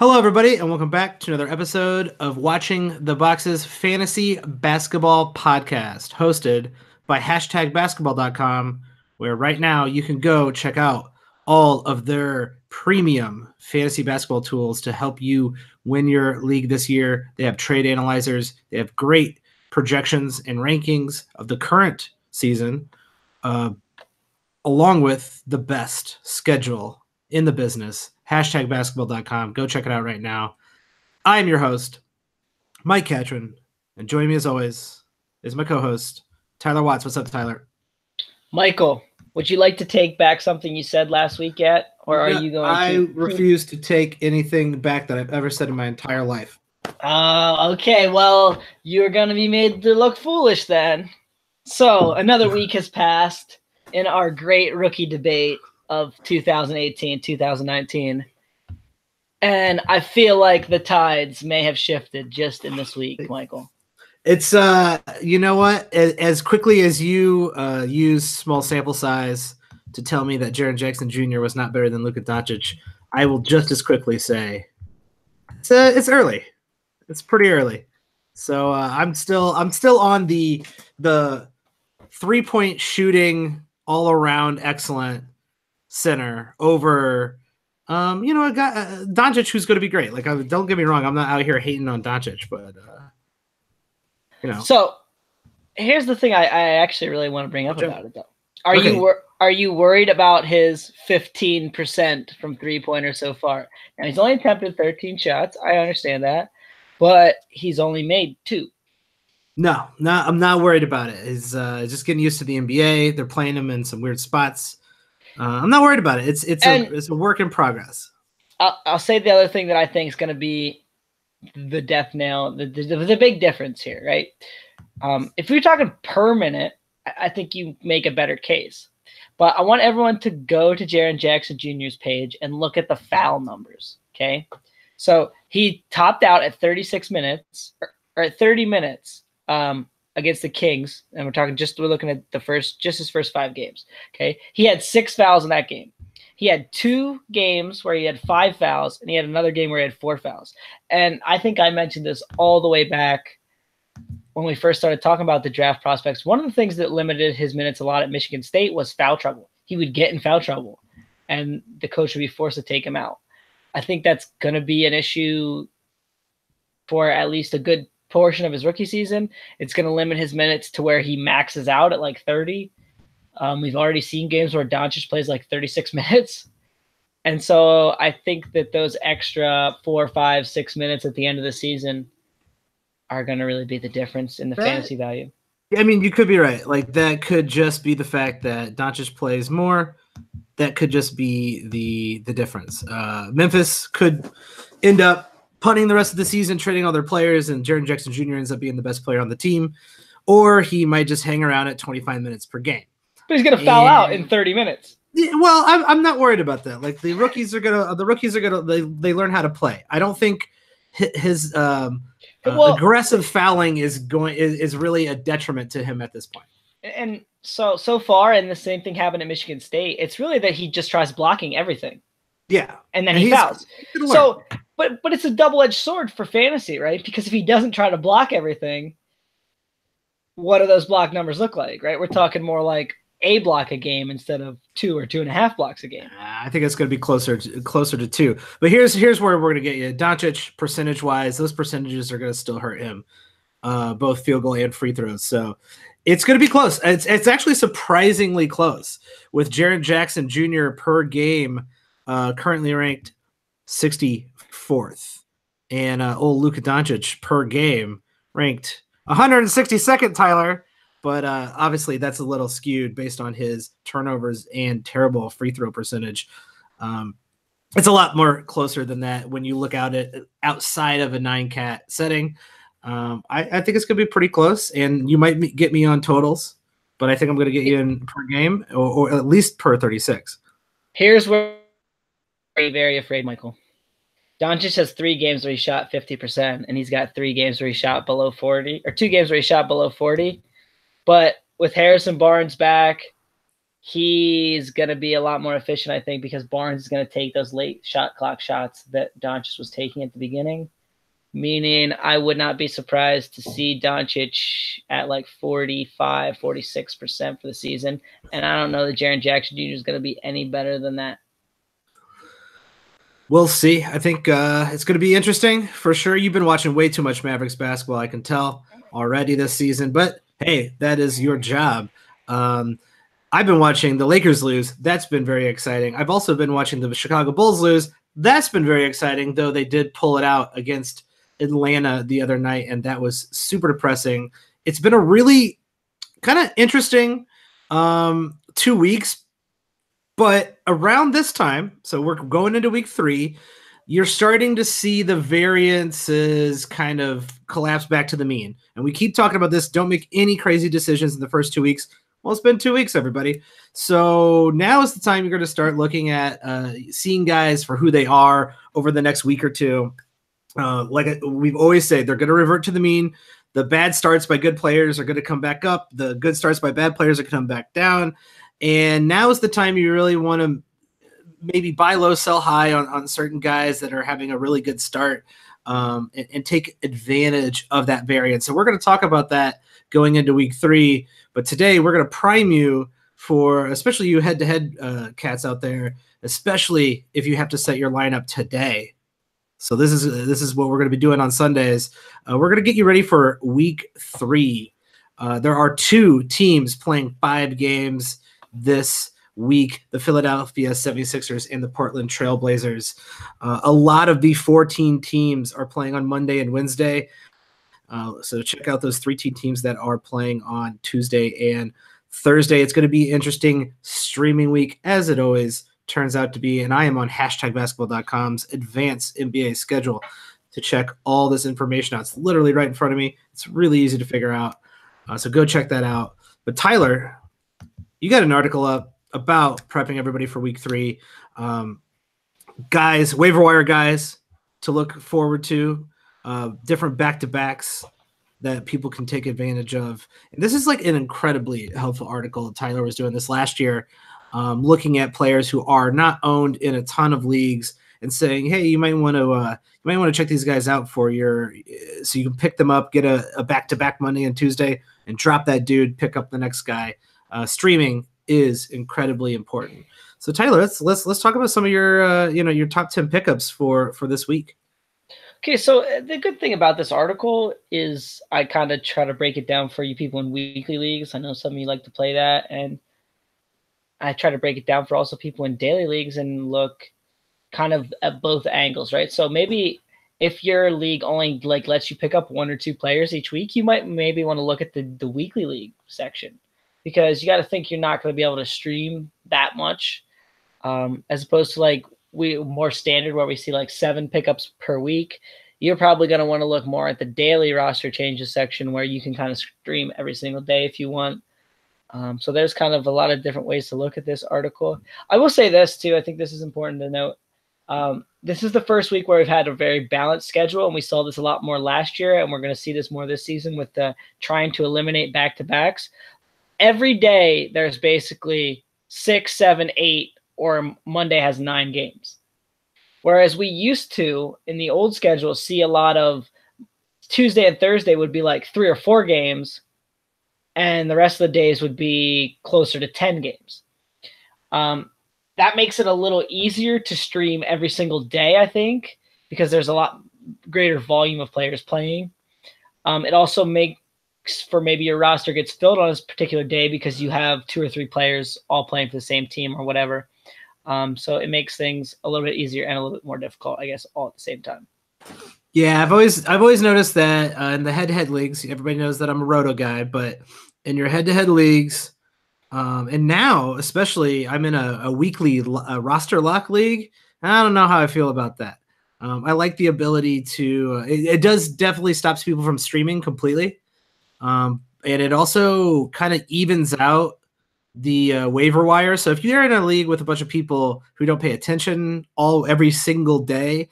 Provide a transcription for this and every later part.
Hello, everybody, and welcome back to another episode of Watching the Boxes Fantasy Basketball Podcast, hosted by #basketball.com, where right now you can go check out all of their premium fantasy basketball tools to help you win your league this year. They have trade analyzers, they have great projections and rankings of the current season, along with the best schedule in the business. #basketball.com. Go check it out right now. I am your host, Mike Catron, and joining me as always is my co-host, Tyler Watts. What's up, Tyler? Michael, would you like to take back something you said last week yet? Or are you going to? I refuse to take anything back that I've ever said in my entire life. Okay. Well, you're going to be made to look foolish then. So another week has passed in our great rookie debate of 2018-2019. And I feel like the tides may have shifted just in this week, Michael. It's, you know what? As quickly as you use small sample size to tell me that Jaren Jackson Jr. was not better than Luka Doncic, I will just as quickly say it's early. It's pretty early. So I'm still on the 3-point shooting all around excellent center over a guy Doncic who's going to be great. Like, don't get me wrong, I'm not out here hating on Doncic, but So here's the thing I actually really want to bring up about it though. Are you worried about his 15% from 3-pointers so far? Now he's only attempted 13 shots. I understand that, but he's only made 2. No, I'm not worried about it. He's just getting used to the NBA. They're playing him in some weird spots. I'm not worried about it. It's a work in progress. I'll say the other thing that I think is going to be the death nail, the big difference here, right? If we're talking per minute, I think you make a better case. But I want everyone to go to Jaren Jackson Jr.'s page and look at the foul numbers, okay? So he topped out at 36 minutes, or at 30 minutes against the Kings, and we're looking at his first 5 games, okay? He had 6 fouls in that game. He had 2 games where he had 5 fouls, and he had another game where he had 4 fouls. And I think I mentioned this all the way back when we first started talking about the draft prospects. One of the things that limited his minutes a lot at Michigan State was foul trouble. He would get in foul trouble, and the coach would be forced to take him out. I think that's going to be an issue for at least a good portion of his rookie season. It's going to limit his minutes to where he maxes out at like 30. We've already seen games where Doncic plays like 36 minutes. And so I think that those extra 4, 5, 6 minutes at the end of the season are going to really be the difference in the fantasy value. I mean, you could be right. Like, that could just be the fact that Doncic plays more. That could just be the difference. Memphis could end up punting the rest of the season, trading all their players, and Jaren Jackson Jr. ends up being the best player on the team. Or he might just hang around at 25 minutes per game. But he's going to foul out in 30 minutes. Yeah, well, I'm not worried about that. Like, the rookies are gonna they learn how to play. I don't think his aggressive fouling is really a detriment to him at this point. And so far, and the same thing happened at Michigan State, it's really that he just tries blocking everything. Yeah. And then he fouls. So, but it's a double-edged sword for fantasy, right? Because if he doesn't try to block everything, what do those block numbers look like, right? We're talking more like a block a game instead of 2 or 2.5 blocks a game. I think it's going to be closer to 2. But here's where we're going to get you. Doncic, percentage-wise, those percentages are going to still hurt him, both field goal and free throws. So it's going to be close. It's actually surprisingly close, with Jaren Jackson Jr. per game currently ranked 64th, and old Luka Doncic per game ranked 162nd, Tyler. But obviously that's a little skewed based on his turnovers and terrible free throw percentage. It's a lot more closer than that when you look out at outside of a 9-cat setting. I think it's going to be pretty close, and you might get me on totals, but I think I'm going to get you in per game or at least per 36. Here's where I'm very afraid, Michael. Doncic has 3 games where he shot 50%, and he's got 3 games where he shot below 40, or 2 games where he shot below 40. But with Harrison Barnes back, he's going to be a lot more efficient, I think, because Barnes is going to take those late shot clock shots that Doncic was taking at the beginning. Meaning I would not be surprised to see Doncic at like 45, 46% for the season. And I don't know that Jaren Jackson Jr. is going to be any better than that. We'll see. I think it's going to be interesting for sure. You've been watching way too much Mavericks basketball, I can tell already this season. But hey, that is your job. I've been watching the Lakers lose. That's been very exciting. I've also been watching the Chicago Bulls lose. That's been very exciting, though they did pull it out against Atlanta the other night, and that was super depressing. It's been a really kind of interesting 2 weeks, but around this time, so we're going into week 3, you're starting to see the variances kind of collapse back to the mean. And we keep talking about this. Don't make any crazy decisions in the first 2 weeks. Well, it's been 2 weeks, everybody. So now is the time you're going to start looking at seeing guys for who they are over the next week or two. Like we've always said, they're going to revert to the mean. The bad starts by good players are going to come back up. The good starts by bad players are going to come back down. And now is the time you really want to maybe buy low, sell high on certain guys that are having a really good start and take advantage of that variance. So we're going to talk about that going into week 3. But today we're going to prime you for, especially you head-to-head cats out there, especially if you have to set your lineup today. So this is what we're going to be doing on Sundays. We're going to get you ready for week 3. There are 2 teams playing 5 games this week, the Philadelphia 76ers and the Portland Trail Blazers. A lot of the 14 teams are playing on Monday and Wednesday. So check out those 3 teams that are playing on Tuesday and Thursday. It's going to be interesting streaming week, as it always turns out to be. And I am on hashtagbasketball.com's advanced NBA schedule to check all this information out. It's literally right in front of me. It's really easy to figure out. So go check that out. But Tyler, you got an article up about prepping everybody for week 3. Guys, waiver wire guys to look forward to, different back-to-backs that people can take advantage of. And this is like an incredibly helpful article. Tyler was doing this last year, looking at players who are not owned in a ton of leagues and saying, hey, you might want to check these guys out for your, so you can pick them up, get a back-to-back Monday and Tuesday, and drop that dude, pick up the next guy. Streaming is incredibly important. So Tyler, let's talk about some of your your top 10 pickups for this week. Okay, so the good thing about this article is I kind of try to break it down for you people in weekly leagues. I know some of you like to play that, and I try to break it down for also people in daily leagues and look kind of at both angles, right? So maybe if your league only like lets you pick up 1 or 2 players each week, you might maybe want to look at the weekly league section, because you got to think you're not going to be able to stream that much, as opposed to like we more standard where we see like 7 pickups per week. You're probably going to want to look more at the daily roster changes section where you can kind of stream every single day if you want. So there's kind of a lot of different ways to look at this article. I will say this too. I think this is important to note. This is the first week where we've had a very balanced schedule, and we saw this a lot more last year, and we're going to see this more this season with trying to eliminate back-to-backs. Every day there's basically 6, 7, 8, or Monday has 9 games. Whereas we used to, in the old schedule, see a lot of Tuesday and Thursday would be like 3 or 4 games, and the rest of the days would be closer to 10 games. That makes it a little easier to stream every single day, I think, because there's a lot greater volume of players playing. It also makes for maybe your roster gets filled on this particular day because you have 2 or 3 players all playing for the same team or whatever. So it makes things a little bit easier and a little bit more difficult, I guess, all at the same time. Yeah, I've always noticed that in the head-to-head leagues, everybody knows that I'm a roto guy, but in your head-to-head leagues, and now especially I'm in a weekly roster lock league. I don't know how I feel about that. I like the ability to it does definitely stops people from streaming completely. And it also kind of evens out the waiver wire. So if you're in a league with a bunch of people who don't pay attention every single day,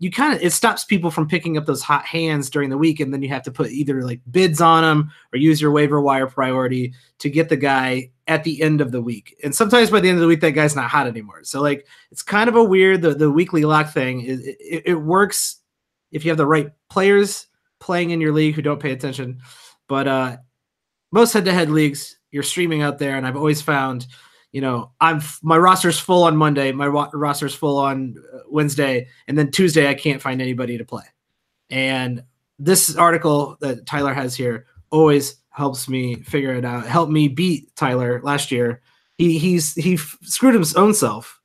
it stops people from picking up those hot hands during the week, and then you have to put either like bids on them or use your waiver wire priority to get the guy at the end of the week. And sometimes by the end of the week, that guy's not hot anymore. So like it's kind of a weird the weekly lock thing. It works if you have the right players playing in your league who don't pay attention, but most head-to-head leagues, you're streaming out there, and I've always found, my roster's full on Monday, my roster's full on Wednesday, and then Tuesday I can't find anybody to play. And this article that Tyler has here always helps me figure it out. Helped me beat Tyler last year. He screwed his own self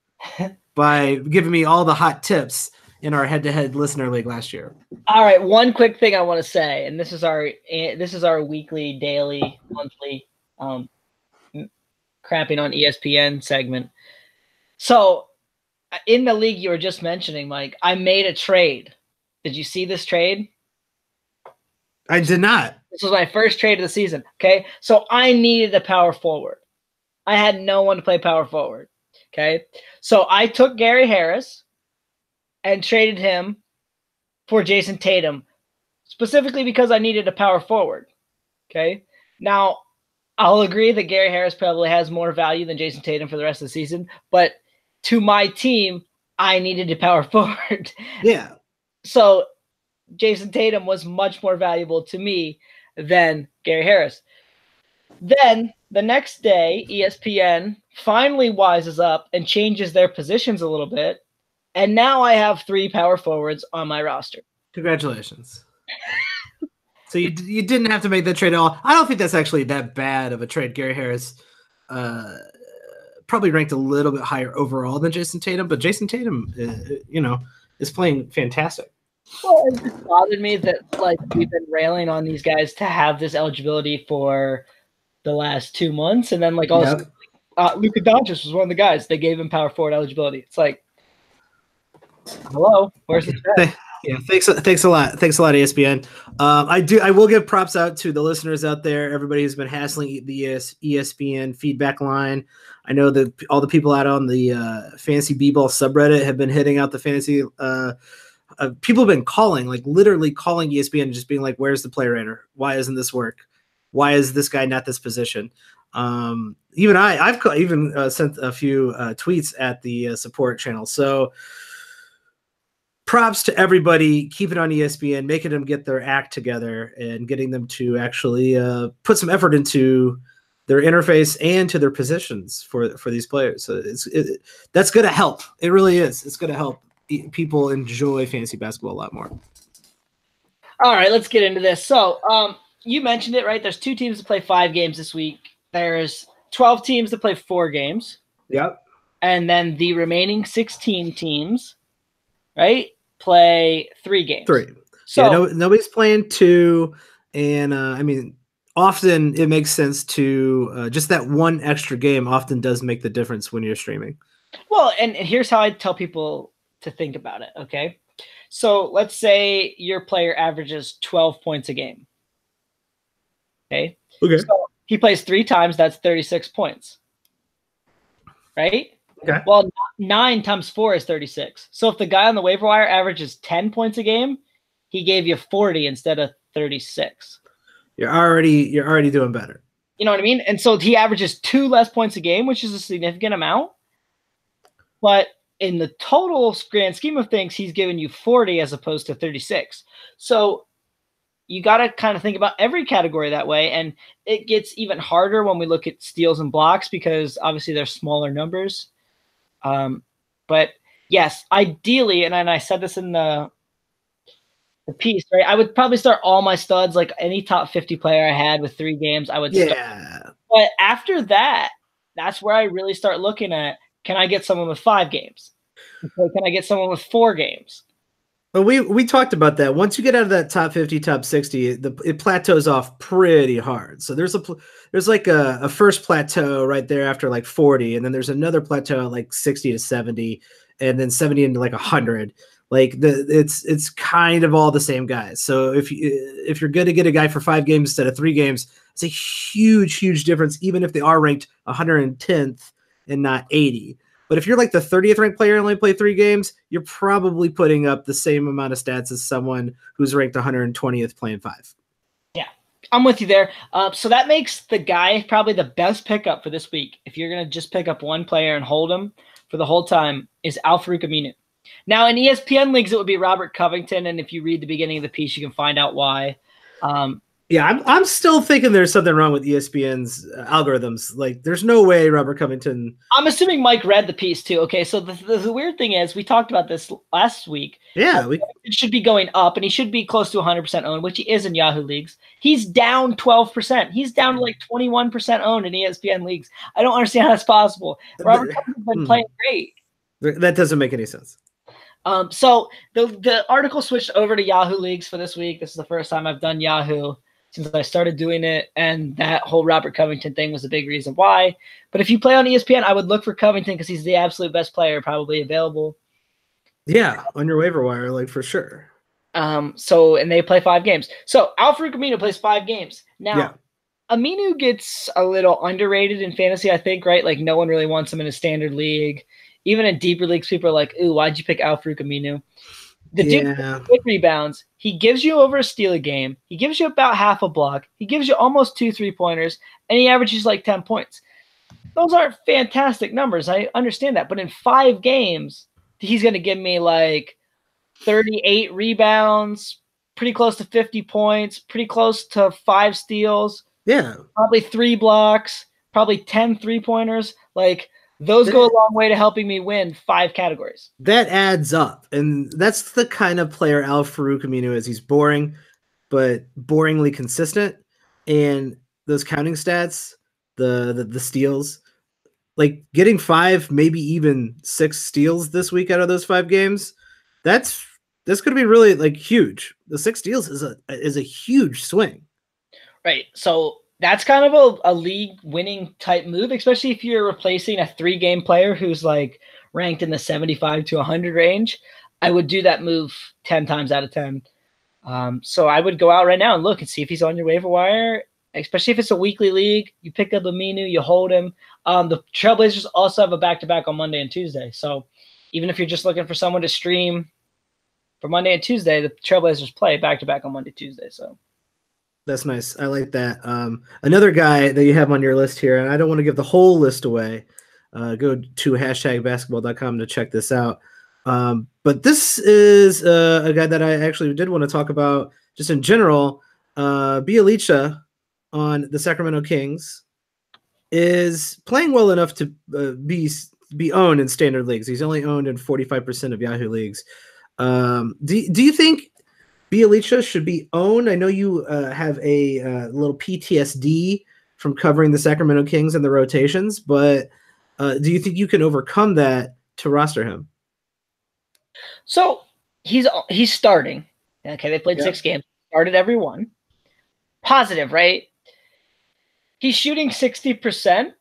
by giving me all the hot tips in our head-to-head listener league last year. All right, one quick thing I want to say, and this is our weekly, daily, monthly crapping on ESPN segment. So in the league you were just mentioning, Mike, I made a trade. Did you see this trade? I did not. This was my first trade of the season. Okay. So I needed a power forward. I had no one to play power forward. Okay. So I took Gary Harris and traded him for Jason Tatum, specifically because I needed a power forward. Okay. Now, I'll agree that Gary Harris probably has more value than Jason Tatum for the rest of the season, but to my team, I needed a power forward. Yeah. So Jason Tatum was much more valuable to me than Gary Harris. Then the next day, ESPN finally wises up and changes their positions a little bit. And now I have 3 power forwards on my roster. Congratulations. So you didn't have to make that trade at all. I don't think that's actually that bad of a trade. Gary Harris probably ranked a little bit higher overall than Jason Tatum, but Jason Tatum, is playing fantastic. Well, it just bothered me that we've been railing on these guys to have this eligibility for the last 2 months, and then Luka Doncic was one of the guys. They gave him power forward eligibility. It's like, hello, where's the bet? Yeah, thanks a lot. Thanks a lot, ESPN. I will give props out to the listeners out there, everybody who's been hassling the ESPN feedback line. I know that all the people out on the Fantasy B-Ball subreddit have been hitting out the fantasy. People have been literally calling ESPN and just being like, where's the play rater? Why isn't this work? Why is this guy not this position? Even I've sent a few tweets at the support channel. So props to everybody. Keep it on ESPN, making them get their act together and getting them to actually put some effort into their interface and to their positions for these players. So that's going to help. It really is. It's going to help people enjoy fantasy basketball a lot more. All right, let's get into this. So you mentioned it, right? There's 2 teams to play 5 games this week. There's 12 teams to play 4 games. Yep. And then the remaining 16 teams, right, play 3 games. 3. So yeah, nobody's playing 2. And often it makes sense to just that one extra game often does make the difference when you're streaming. Well, and here's how I tell people to think about it. Okay. So let's say your player averages 12 points a game. Okay. Okay. So he plays 3 times. That's 36 points. Right. Okay. Well, 9 times 4 is 36. So if the guy on the waiver wire averages 10 points a game, he gave you 40 instead of 36. You're already doing better. You know what I mean? And so he averages 2 less points a game, which is a significant amount. But in the total grand scheme of things, he's giving you 40 as opposed to 36. So you got to kind of think about every category that way. And it gets even harder when we look at steals and blocks because obviously they're smaller numbers. But yes, ideally, and I said this in the piece, right? I would probably start all my studs, like any top 50 player I had with 3 games, I would start. But after that, that's where I really start looking at, can I get someone with 5 games? Okay, can I get someone with 4 games? Well, we talked about that. Once you get out of that top 50, top 60, it plateaus off pretty hard. So there's a first plateau right there after like 40, and then there's another plateau at like 60 to 70, and then 70 into like 100. Like it's kind of all the same guys. So if you're going to get a guy for 5 games instead of 3 games, it's a huge difference, even if they are ranked 110th and not 80. But if you're like the 30th ranked player and only play 3 games, you're probably putting up the same amount of stats as someone who's ranked 120th playing 5. Yeah, I'm with you there. So that makes the guy probably the best pickup for this week. If you're going to just pick up one player and hold him for the whole time, is Al-Farouq Aminu. Now, in ESPN leagues, it would be Robert Covington, and if you read the beginning of the piece, you can find out why. Yeah, I'm still thinking there's something wrong with ESPN's algorithms. Like, there's no way Robert Covington. I'm assuming Mike read the piece too. Okay, so the weird thing is, we talked about this last week. Yeah, it should be going up, and he should be close to 100% owned, which he is in Yahoo leagues. He's down 12%. He's down to like 21% owned in ESPN leagues. I don't understand how that's possible. Robert Covington's been playing great. That doesn't make any sense. So the article switched over to Yahoo leagues for this week. This is the first time I've done Yahoo since I started doing it, and that whole Robert Covington thing was a big reason why. But if you play on ESPN, I would look for Covington because he's the absolute best player probably available. Yeah, on your waiver wire, like, for sure. And they play 5 games. So Al-Farouq Aminu plays 5 games. Now, Aminu gets a little underrated in fantasy, I think, right? Like, no one really wants him in a standard league. Even in deeper leagues, people are like, ooh, why'd you pick Al-Farouq Aminu? The dude with rebounds, he gives you over a steal a game. He gives you about half a block. He gives you almost 2 3-pointers, and he averages like 10 points. Those aren't fantastic numbers. I understand that. But in 5 games, he's going to give me like 38 rebounds, pretty close to 50 points, pretty close to 5 steals. Yeah. Probably 3 blocks, probably 10 3-pointers. Like, those go a long way to helping me win 5 categories. That adds up. And that's the kind of player Al-Farouq Aminu is. He's boring, but boringly consistent. And those counting stats, the steals, like getting 5, maybe even 6 steals this week out of those 5 games, that's going to be really like huge. The 6 steals is a huge swing. Right. So that's kind of a league winning type move, especially if you're replacing a 3-game player who's like ranked in the 75 to 100 range. I would do that move 10 times out of 10. So I would go out right now and look and see if he's on your waiver wire, especially if it's a weekly league. You pick up Aminu, you hold him. The Trailblazers also have a back-to-back on Monday and Tuesday. So even if you're just looking for someone to stream for Monday and Tuesday, the Trailblazers play back-to-back on Monday, Tuesday. So that's nice. I like that. Another guy that you have on your list here, and I don't want to give the whole list away. Go to #basketball.com to check this out. But this is a guy that I actually did want to talk about just in general. Bjelica on the Sacramento Kings is playing well enough to be owned in standard leagues. He's only owned in 45% of Yahoo leagues. Do you think Bjelica should be owned? I know you have a little PTSD from covering the Sacramento Kings and the rotations, but do you think you can overcome that to roster him? So he's starting. Okay, they played 6 games. Started every one. Positive, right? He's shooting 60%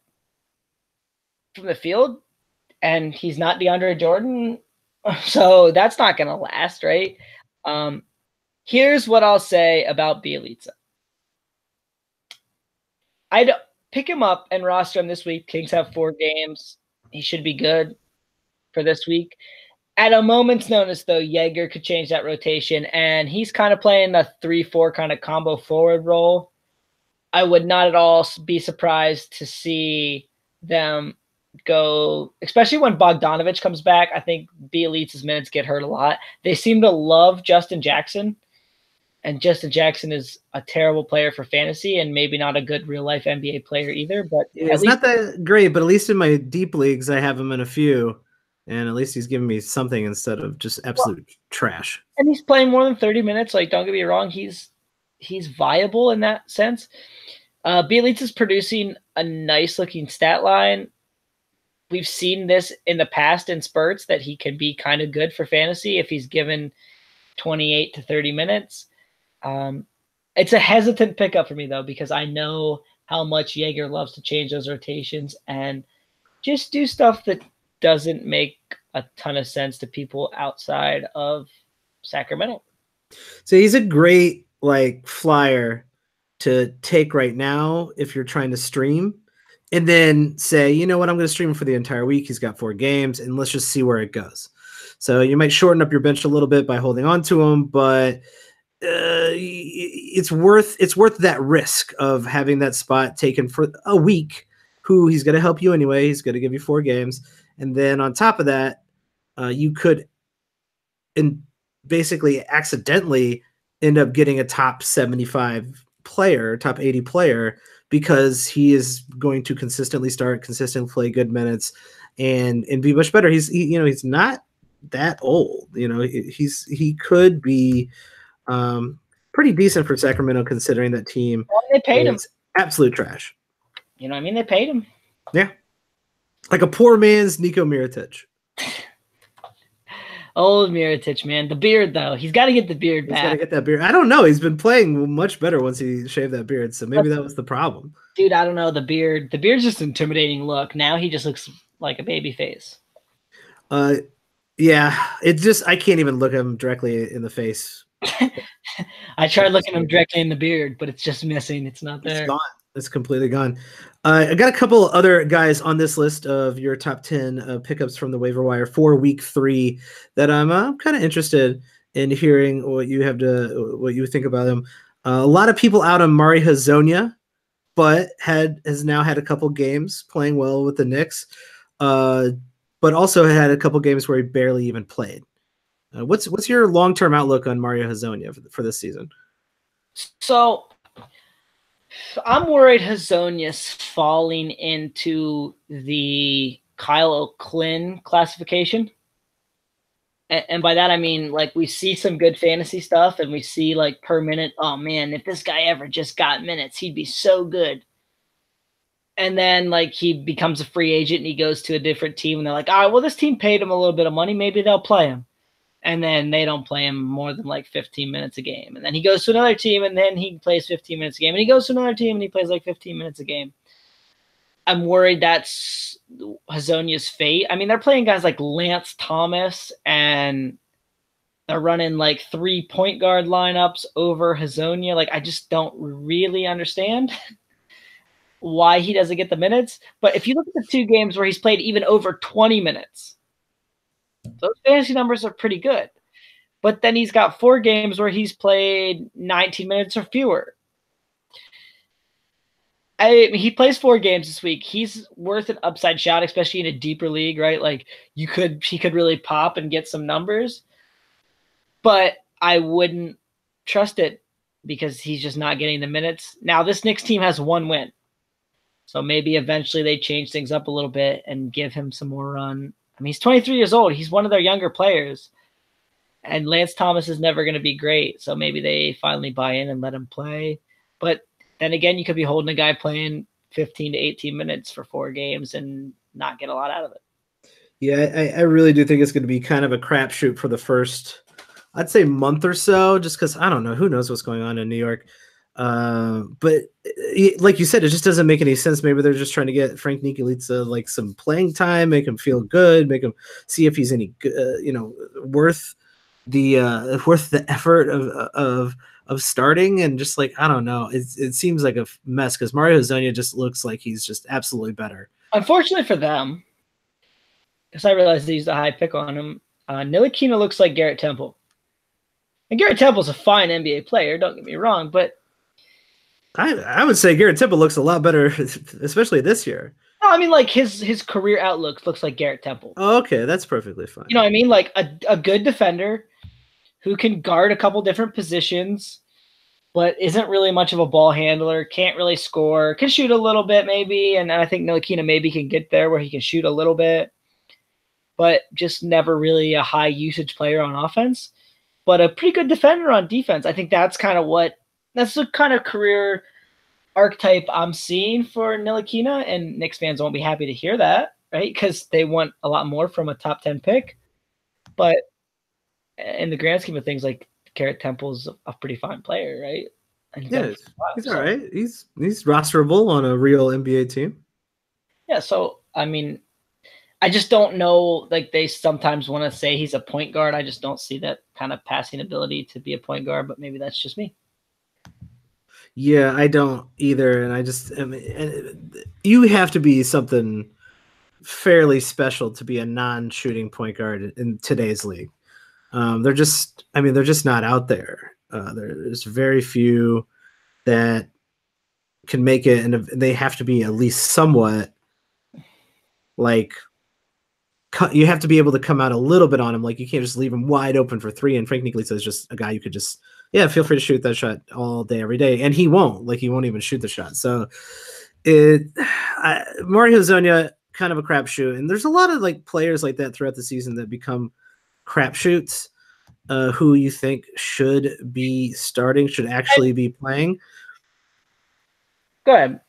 from the field, and he's not DeAndre Jordan, so that's not going to last, right? Here's what I'll say about Bjelica. I'd pick him up and roster him this week. Kings have 4 games. He should be good for this week. At a moment's notice, though, Jaeger could change that rotation, and he's kind of playing a 3-4 kind of combo forward role. I would not at all be surprised to see them go, especially when Bogdanovich comes back. I think Bjelica's minutes get hurt a lot. They seem to love Justin Jackson, and Justin Jackson is a terrible player for fantasy and maybe not a good real-life NBA player either. But it's not that great, but at least in my deep leagues, I have him in a few. And at least he's giving me something instead of just absolute trash. And he's playing more than 30 minutes. Like, don't get me wrong, he's viable in that sense. Bjelica's producing a nice-looking stat line. We've seen this in the past in spurts that he can be kind of good for fantasy if he's given 28 to 30 minutes. It's a hesitant pickup for me, though, because I know how much Jaeger loves to change those rotations and just do stuff that doesn't make a ton of sense to people outside of Sacramento. So he's a great flyer to take right now if you're trying to stream, and then say, you know what, I'm going to stream him for the entire week. He's got 4 games, and let's just see where it goes. So you might shorten up your bench a little bit by holding on to him, but it's worth that risk of having that spot taken for a week. Who he's going to help you anyway. He's going to give you 4 games, and then on top of that, you could, and basically accidentally end up getting a top 75 player, top 80 player, because he is going to consistently start, consistently play good minutes, and be much better. He's not that old. He could be pretty decent for Sacramento, considering that team. Well, they paid him. Absolute trash. You know what I mean? They paid him. Yeah. Like a poor man's Nico Mirotic. Old Mirotic, man. The beard, though. He's got to get the beard back. He's got to get that beard. I don't know. He's been playing much better once he shaved that beard, so maybe that was the problem. Dude, I don't know. The beard's just an intimidating look. Now he just looks like a baby face. Yeah. I can't even look him directly in the face. I tried looking him directly in the beard, but it's just missing. It's not there. It's gone. It's completely gone. I got a couple other guys on this list of your top 10 pickups from the waiver wire for week 3 that I'm kind of interested in hearing what you think about them. A lot of people out on Mari Hazonia, but has now had a couple games playing well with the Knicks, but also had a couple games where he barely even played. What's your long-term outlook on Mario Hazonia for this season? So I'm worried Hazonia's falling into the Kyle O'Quinn classification. And by that, I mean, like, we see some good fantasy stuff, and we see, like, per minute, oh, man, if this guy ever just got minutes, he'd be so good. And then, like, he becomes a free agent, and he goes to a different team, and they're like, all right, well, this team paid him a little bit of money. Maybe they'll play him. And then they don't play him more than, like, 15 minutes a game. And then he goes to another team, and then he plays 15 minutes a game. And he goes to another team, and he plays, like, 15 minutes a game. I'm worried that's Hazonia's fate. I mean, they're playing guys like Lance Thomas, and they're running, like, 3 point guard lineups over Hazonia. Like, I just don't really understand why he doesn't get the minutes. But if you look at the 2 games where he's played even over 20 minutes, those fantasy numbers are pretty good. But then he's got 4 games where he's played 19 minutes or fewer. He plays 4 games this week. He's worth an upside shot, especially in a deeper league, right? Like, he could really pop and get some numbers. But I wouldn't trust it because he's just not getting the minutes. Now, this Knicks team has 1 win. So maybe eventually they change things up a little bit and give him some more run. I mean, he's 23 years old. He's one of their younger players. And Lance Thomas is never going to be great. So maybe they finally buy in and let him play. But then again, you could be holding a guy playing 15 to 18 minutes for 4 games and not get a lot out of it. Yeah, I really do think it's going to be kind of a crapshoot for the first, I'd say, month or so, just because I don't know. Who knows what's going on in New York? But like you said, it just doesn't make any sense. Maybe they're just trying to get Frank Nikolitsa like some playing time, make him feel good, make him see if he's any worth the effort of starting. And just like, I don't know, it seems like a mess because Mario Hazonia just looks like he's just absolutely better. Unfortunately for them, because I realized they used a high pick on him, Ntilikina looks like Garrett Temple. And Garrett Temple's a fine NBA player, don't get me wrong, but I would say Garrett Temple looks a lot better, especially this year. No, I mean, like, his career outlook looks like Garrett Temple. Oh, okay, that's perfectly fine. You know what I mean? Like, a good defender who can guard a couple different positions, but isn't really much of a ball handler, can't really score, can shoot a little bit maybe, and I think Ntilikina maybe can get there where he can shoot a little bit, but just never really a high usage player on offense, but a pretty good defender on defense. I think that's the kind of career archetype I'm seeing for Ntilikina, and Knicks fans won't be happy to hear that, right? Because they want a lot more from a top 10 pick. But in the grand scheme of things, like, Garrett Temple's a pretty fine player, right? Yeah, he's all right. He's rosterable on a real NBA team. Yeah, so, I mean, I just don't know. Like, they sometimes want to say he's a point guard. I just don't see that kind of passing ability to be a point guard, but maybe that's just me. Yeah, I don't either, and I mean, you have to be something fairly special to be a non-shooting point guard in today's league. They're just, I mean, they're just not out there. There's very few that can make it, and they have to be at least somewhat like you have to be able to come out a little bit on him. Like you can't just leave him wide open for three. And Frank Nicolisa is just a guy you could just, yeah, feel free to shoot that shot all day, every day. And he won't, like he won't even shoot the shot. So Mario Hezonja, kind of a crapshoot. And there's a lot of like players like that throughout the season that become crapshoots, who you think should be starting, should actually be playing. Go ahead.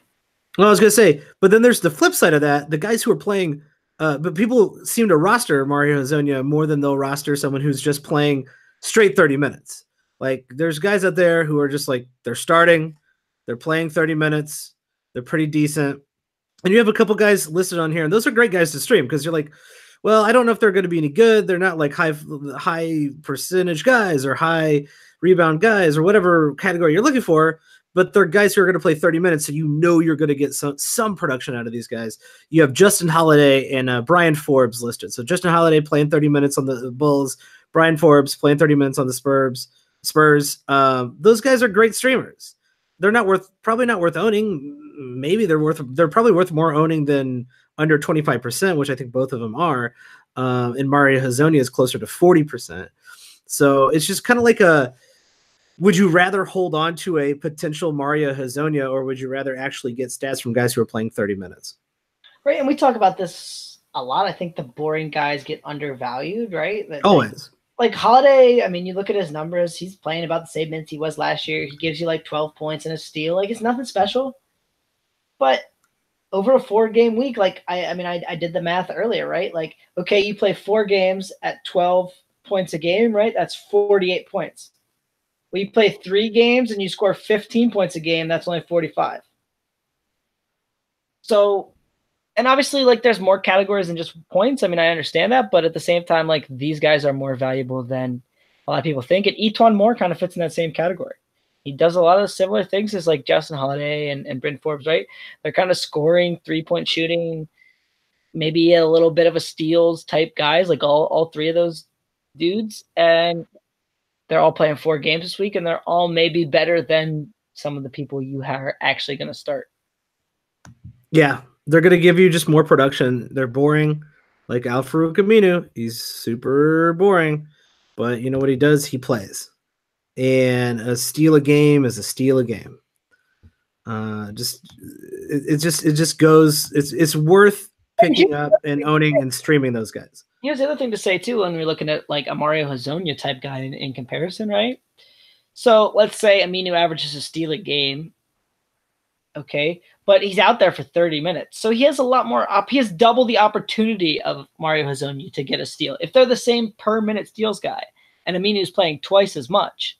Well, I was going to say, but then there's the flip side of that. The guys who are playing, but people seem to roster Mario Hezonja more than they'll roster someone who's just playing straight 30 minutes. Like there's guys out there who are just like, they're starting, they're playing 30 minutes, they're pretty decent. And you have a couple guys listed on here, and those are great guys to stream because you're like, well, I don't know if they're going to be any good. They're not like high percentage guys or high rebound guys or whatever category you're looking for, but they're guys who are going to play 30 minutes, so you know you're going to get some production out of these guys. You have Justin Holiday and Brian Forbes listed. So Justin Holiday playing 30 minutes on the Bulls, Brian Forbes playing 30 minutes on the Spurs. Those guys are great streamers. They're probably not worth owning. Maybe they're probably worth more owning than under 25%, which I think both of them are. And Mario Hezonja is closer to 40%. So it's just kind of like would you rather hold on to a potential Mario Hezonja, or would you rather actually get stats from guys who are playing 30 minutes? Right, and we talk about this a lot. I think the boring guys get undervalued, right? Always. Like Holiday, I mean, you look at his numbers, he's playing about the same minutes he was last year. He gives you like 12 points and a steal. Like, it's nothing special. But over a 4-game week, like, I did the math earlier, right? Like, okay, you play 4 games at 12 points a game, right? That's 48 points. Well, you play 3 games and you score 15 points a game, that's only 45. So, and obviously, like, there's more categories than just points. I mean, I understand that, but at the same time, like, these guys are more valuable than a lot of people think. And Etuan Moore kind of fits in that same category. He does a lot of similar things as like Justin Holiday and Bryn Forbes, right? They're kind of scoring, 3-point shooting, maybe a little bit of a steals type guys, like all 3 of those dudes. And they're all playing 4 games this week, and they're all maybe better than some of the people you are actually going to start. Yeah, they're going to give you just more production. They're boring, like Al-Farouq Aminu. He's super boring, but you know what he does? He plays. And a steal a game is a steal a game. It just goes. It's worth picking up and owning and streaming those guys. Here's the other thing to say too when we're looking at like a Mario Hezonja type guy in comparison, right? So let's say Aminu averages a steal a game, okay, but he's out there for 30 minutes, so he has a lot more. He has double the opportunity of Mario Hezonja to get a steal if they're the same per minute steals guy, and Aminu's playing twice as much.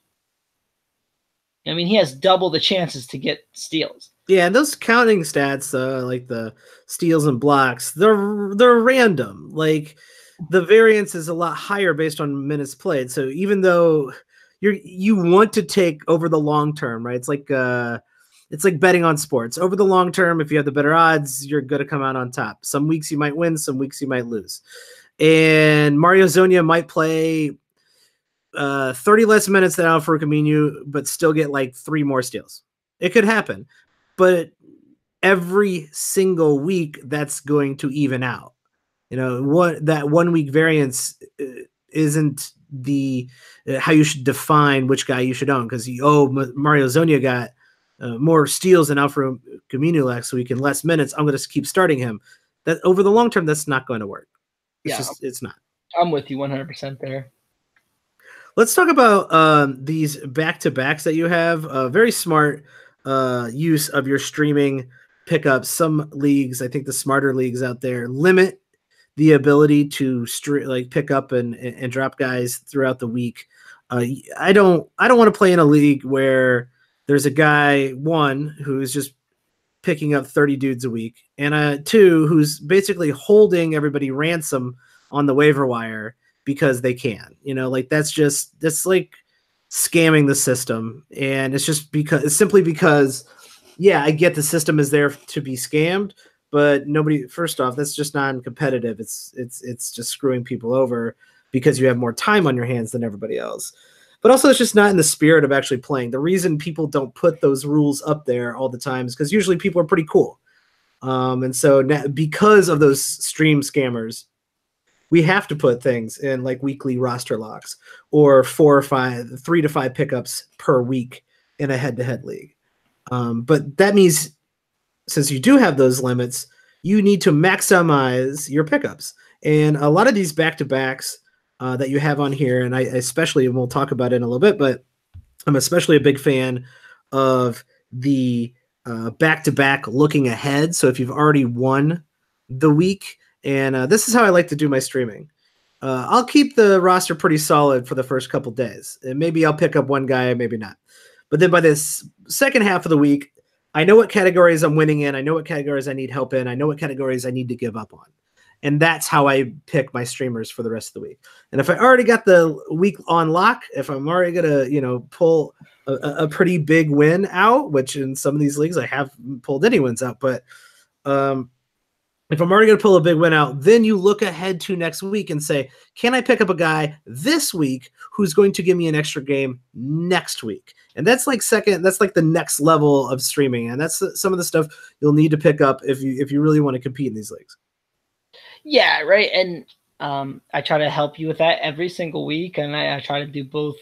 I mean, he has double the chances to get steals. Yeah, and those counting stats, like the steals and blocks, they're random. Like the variance is a lot higher based on minutes played. So even though you want to take over the long term, right? It's like betting on sports. Over the long term, if you have the better odds, you're going to come out on top. Some weeks you might win, some weeks you might lose. And Mario Hezonja might play 30 less minutes than Al-Farouq Aminu, but still get like 3 more steals. It could happen, but every single week that's going to even out. You know, that 1 week variance isn't the how you should define which guy you should own, because Mario Hezonja got more steals than Al-Farouq Aminu last week and less minutes. I'm going to keep starting him. That over the long term, that's not going to work. It's not. I'm with you 100% there. Let's talk about these back-to-backs that you have. Very smart use of your streaming pickups. Some leagues, I think the smarter leagues out there, limit the ability to pick up and drop guys throughout the week. I don't want to play in a league where there's a guy, 1, who's just picking up 30 dudes a week, and 2, who's basically holding everybody ransom on the waiver wire because they can, like that's like scamming the system, and it's simply because, yeah, I get the system is there to be scammed, but nobody. First off, that's just non-competitive. It's just screwing people over because you have more time on your hands than everybody else. But also, it's just not in the spirit of actually playing. The reason people don't put those rules up there all the time is because usually people are pretty cool. And so now, because of those stream scammers, we have to put things in like weekly roster locks or 3 to 5 pickups per week in a head-to-head league. But that means since you do have those limits, you need to maximize your pickups. And a lot of these back-to-backs that you have on here, and I especially, and we'll talk about it in a little bit, but I'm especially a big fan of the back-to-back looking ahead. So if you've already won the week, and this is how I like to do my streaming. I'll keep the roster pretty solid for the first couple days. And maybe I'll pick up one guy, maybe not. But then by this second half of the week, I know what categories I'm winning in. I know what categories I need help in. I know what categories I need to give up on. And that's how I pick my streamers for the rest of the week. And if I already got the week on lock, if I'm already going to, pull a pretty big win out, which in some of these leagues I have pulled any wins out, but if I'm already going to pull a big win out, then you look ahead to next week and say, can I pick up a guy this week who's going to give me an extra game next week? And that's like the next level of streaming. And that's some of the stuff you'll need to pick up if you really want to compete in these leagues. Yeah, right. And I try to help you with that every single week. And I try to do both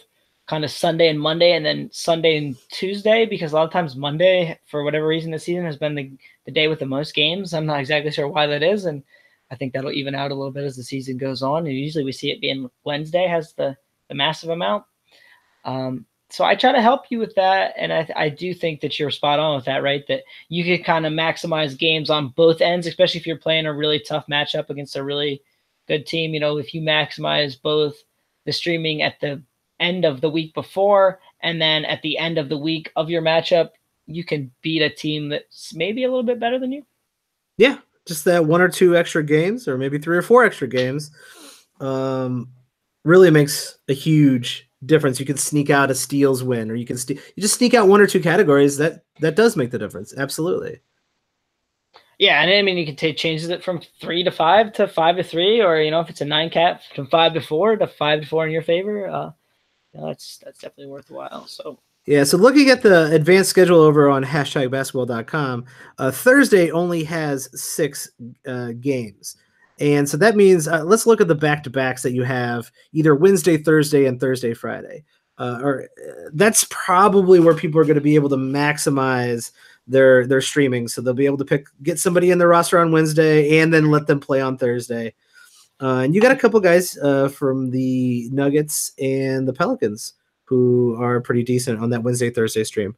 kind of Sunday and Monday, and then Sunday and Tuesday, because a lot of times Monday, for whatever reason this season, has been the day with the most games. I'm not exactly sure why that is, and I think that'll even out a little bit as the season goes on. And usually we see it being Wednesday has the massive amount. So I try to help you with that, and I do think that you're spot on with that, right? That you can kind of maximize games on both ends, especially if you're playing a really tough matchup against a really good team. If you maximize both the streaming at the end of the week before and then at the end of the week of your matchup, you can beat a team that's maybe a little bit better than you. Yeah, just that 1 or 2 extra games, or maybe 3 or 4 extra games, really makes a huge difference. You can sneak out a steals win, or you just sneak out 1 or 2 categories. That does make the difference. Absolutely. Yeah, and I mean you can changes it from 3 to 5 to 5 to 3, or if it's a 9 cap from 5 to 4 to 5 to 4 in your favor. That's definitely worthwhile. So yeah, so looking at the advanced schedule over on #basketball.com, Thursday only has 6 games. And so that means let's look at the back-to-backs that you have, either Wednesday, Thursday, and Thursday, Friday. That's probably where people are going to be able to maximize their streaming. So they'll be able to get somebody in their roster on Wednesday and then let them play on Thursday. And you got a couple guys from the Nuggets and the Pelicans who are pretty decent on that Wednesday, Thursday stream.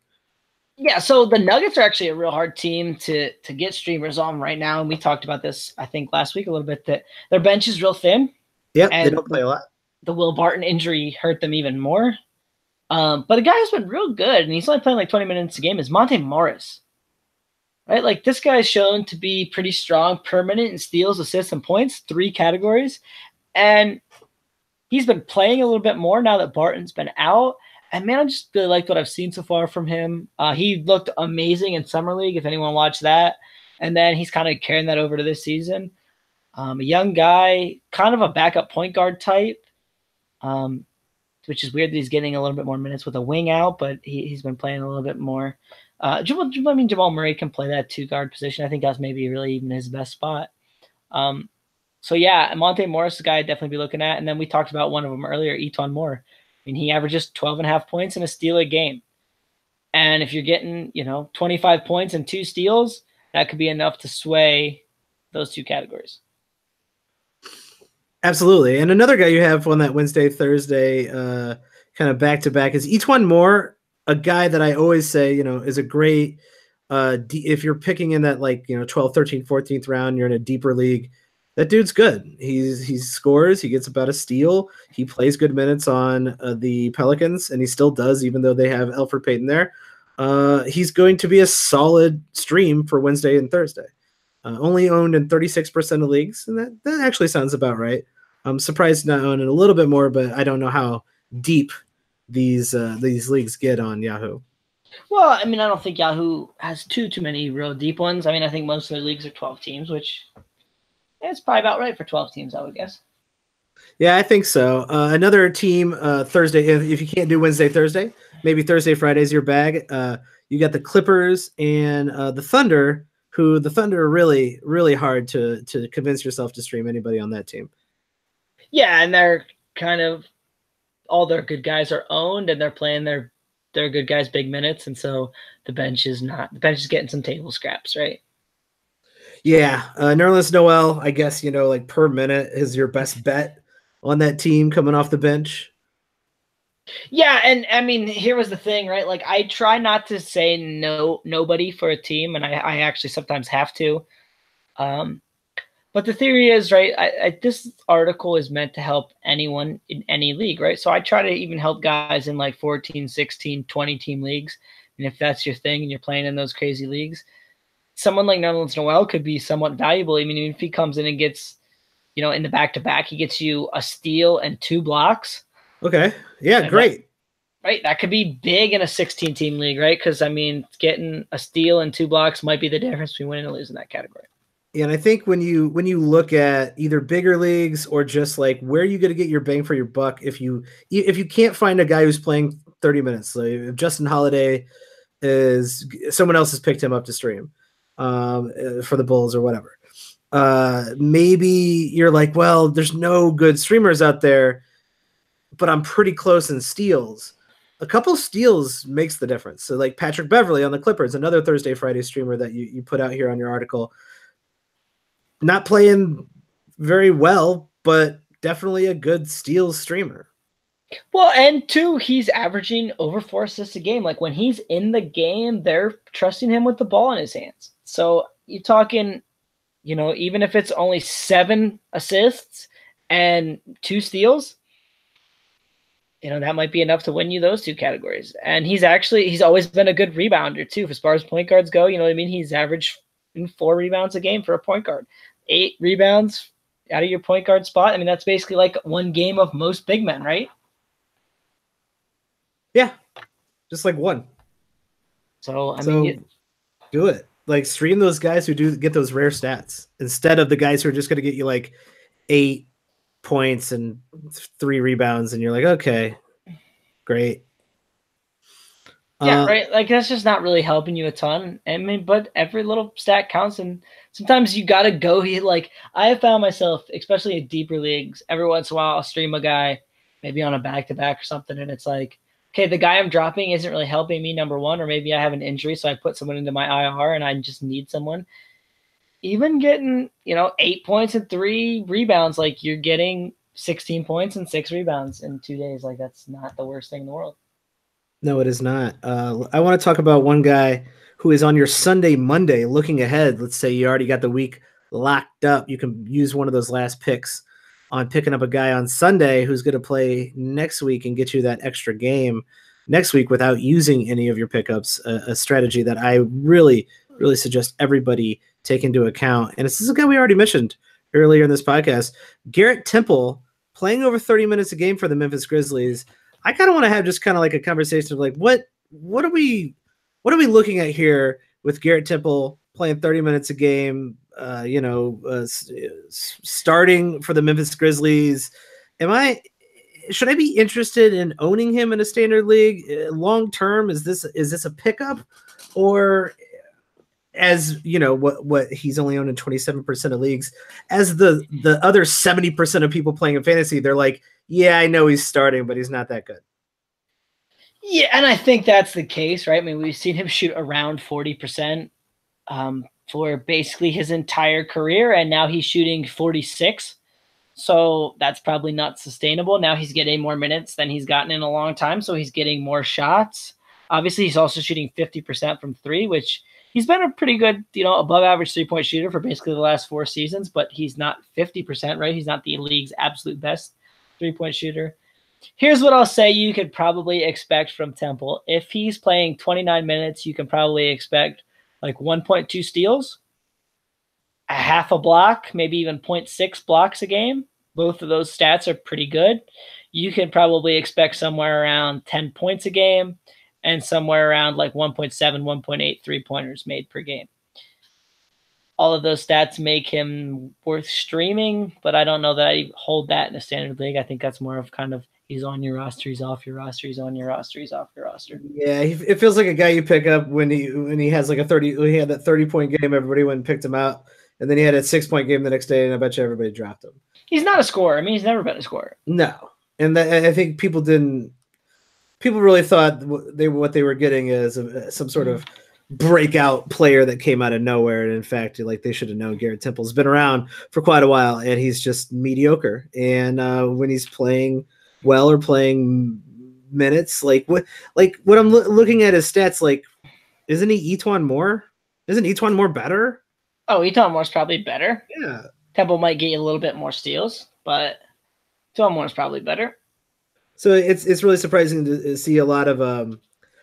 Yeah, so the Nuggets are actually a real hard team to get streamers on right now. And we talked about this, I think, last week a little bit, that their bench is real thin. Yeah, they don't play a lot. The Will Barton injury hurt them even more. But the guy who's been real good, and he's only playing like 20 minutes a game, is Monte Morris. Right? Like, this guy's shown to be pretty strong, permanent in steals, assists, and points, 3 categories. And he's been playing a little bit more now that Barton's been out. And, man, I just really liked what I've seen so far from him. He looked amazing in Summer League, if anyone watched that. And then he's kind of carrying that over to this season. A young guy, kind of a backup point guard type, which is weird that he's getting a little bit more minutes with a wing out, but he's been playing a little bit more. Jamal Murray can play that 2-guard position. I think that's maybe really even his best spot. So, yeah, Monte Morris is a guy I'd definitely be looking at. And then we talked about one of them earlier, Eton Moore. I mean, he averages 12.5 points and a steal a game. And if you're getting, 25 points and 2 steals, that could be enough to sway those 2 categories. Absolutely. And another guy you have on that Wednesday, Thursday kind of back-to-back is Eton Moore, a guy that I always say, is a great if you're picking in that 12th, 13th, 14th round, you're in a deeper league, that dude's good. He scores, he gets about a steal, he plays good minutes on the Pelicans, and he still does, even though they have Elfrid Payton there. He's going to be a solid stream for Wednesday and Thursday. Only owned in 36% of leagues, and that actually sounds about right. I'm surprised not owned in a little bit more, but I don't know how deep these leagues get on Yahoo. Well, I mean, I don't think Yahoo has too many real deep ones. I mean, I think most of their leagues are 12 teams, which is probably about right for 12 teams, I would guess. Yeah, I think so. Another team Thursday. If you can't do Wednesday, Thursday, maybe Thursday, Friday's your bag. You got the Clippers and the Thunder. Who the Thunder are really hard to convince yourself to stream anybody on that team. Yeah, and they're kind of all their good guys are owned, and they're playing their good guys big minutes, and so the bench is getting some table scraps, right? Yeah, Nerlens Noel, I guess like per minute is your best bet on that team coming off the bench. Yeah, and I mean, here was the thing, right? Like, I try not to say nobody for a team, and I actually sometimes have to. But the theory is, right, this article is meant to help anyone in any league, right? So I try to even help guys in like 14, 16, 20 team leagues. And if that's your thing and you're playing in those crazy leagues, someone like Nerlens Noel could be somewhat valuable. I mean, even if he comes in and gets, in the back-to-back, he gets you a steal and 2 blocks. Okay. Yeah, great. Right? That could be big in a 16-team league, right? Because, I mean, getting a steal and 2 blocks might be the difference between winning and losing that category. And I think when you look at either bigger leagues or just like where you going to get your bang for your buck, if you can't find a guy who's playing 30 minutes, so if Justin Holiday is someone else has picked him up to stream for the Bulls or whatever, maybe you're like, well, there's no good streamers out there, but I'm pretty close in steals. A couple steals makes the difference. So like Patrick Beverley on the Clippers, another Thursday Friday streamer that you put out here on your article. Not playing very well, but definitely a good steals streamer. Well, and 2, he's averaging over 4 assists a game. Like when he's in the game, they're trusting him with the ball in his hands. So you're talking, even if it's only 7 assists and 2 steals, that might be enough to win you those 2 categories. And he's always been a good rebounder too. As far as point guards go, you know what I mean? He's averaged 4 rebounds a game for a point guard. 8 rebounds out of your point guard spot. I mean, that's basically like 1 game of most big men, right? Yeah, just like 1. So, I mean, do it. Like, stream those guys who do get those rare stats instead of the guys who are just going to get you like 8 points and 3 rebounds, and you're like, okay, great. Yeah, right. Like that's just not really helping you a ton. I mean, but every little stat counts, and sometimes you gotta go. Like I have found myself, especially in deeper leagues, every once in a while I'll stream a guy, maybe on a back-to-back or something, and it's like, okay, the guy I'm dropping isn't really helping me, number one, or maybe I have an injury, so I put someone into my IR and I just need someone. Even getting 8 points and 3 rebounds, like you're getting 16 points and 6 rebounds in 2 days. Like that's not the worst thing in the world. No, it is not. I want to talk about one guy who is on your Sunday, Monday, looking ahead. Let's say you already got the week locked up. You can use one of those last picks on picking up a guy on Sunday who's going to play next week and get you that extra game next week without using any of your pickups, a strategy that I really, really suggest everybody take into account. And this is a guy we already mentioned earlier in this podcast, Garrett Temple, playing over 30 minutes a game for the Memphis Grizzlies. I kind of want to have just kind of like a conversation of like, what are we looking at here with Garrett Temple playing 30 minutes a game, starting for the Memphis Grizzlies? Should I be interested in owning him in a standard league long term? Is this a pickup, or as what he's only owned in 27% of leagues, as the other 70% of people playing in fantasy, they're like, yeah, I know he's starting, but he's not that good. Yeah, and I think that's the case, right? I mean, we've seen him shoot around 40% for basically his entire career, and now he's shooting 46%. So that's probably not sustainable. Now he's getting more minutes than he's gotten in a long time, so he's getting more shots. Obviously, he's also shooting 50% from 3, which he's been a pretty good, above average 3-point shooter for basically the last 4 seasons, but he's not 50%, right? He's not the league's absolute best 3-point shooter. Here's what I'll say you could probably expect from Temple. If he's playing 29 minutes, you can probably expect like 1.2 steals, a half a block, maybe even 0.6 blocks a game. Both of those stats are pretty good. you can probably expect somewhere around 10 points a game and somewhere around like 1.7, 1.8 3-pointers made per game. All of those stats make him worth streaming, but I don't know that I hold that in a standard league. I think that's more of kind of he's on your roster, he's off your roster, he's on your roster, he's off your roster. Yeah, it feels like a guy you pick up when he has like he had that 30-point game, everybody went and picked him out, and then he had a 6-point game the next day, and I bet you everybody dropped him. He's not a scorer. I mean, he's never been a scorer. No, and I think people really thought what they were getting is some sort of breakout player that came out of nowhere, and in fact, like they should have known Garrett Temple's been around for quite a while, and he's just mediocre. And when he's playing well or playing minutes, like what I'm looking at his stats, like isn't he Etuan Moore? Isn't Etuan Moore better? Oh, Etuan Moore's probably better. Yeah, Temple might get you a little bit more steals, but Etuan Moore's probably better. So it's really surprising to see a lot of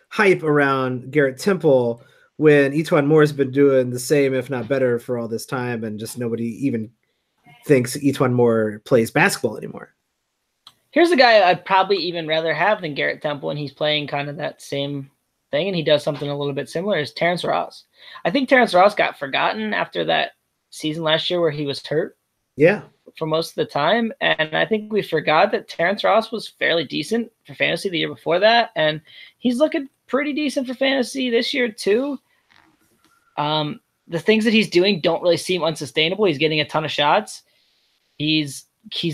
hype around Garrett Temple when Etuan Moore's been doing the same, if not better, for all this time, and just nobody even thinks Etuan Moore plays basketball anymore. Here's a guy I'd probably even rather have than Garrett Temple, and he's playing kind of that same thing, and he does something a little bit similar, is Terrence Ross. I think Terrence Ross got forgotten after that season last year where he was hurt. Yeah. For most of the time, and I think we forgot that Terrence Ross was fairly decent for fantasy the year before that, and he's looking pretty decent for fantasy this year too. The things that he's doing don't really seem unsustainable. He's getting a ton of shots. He's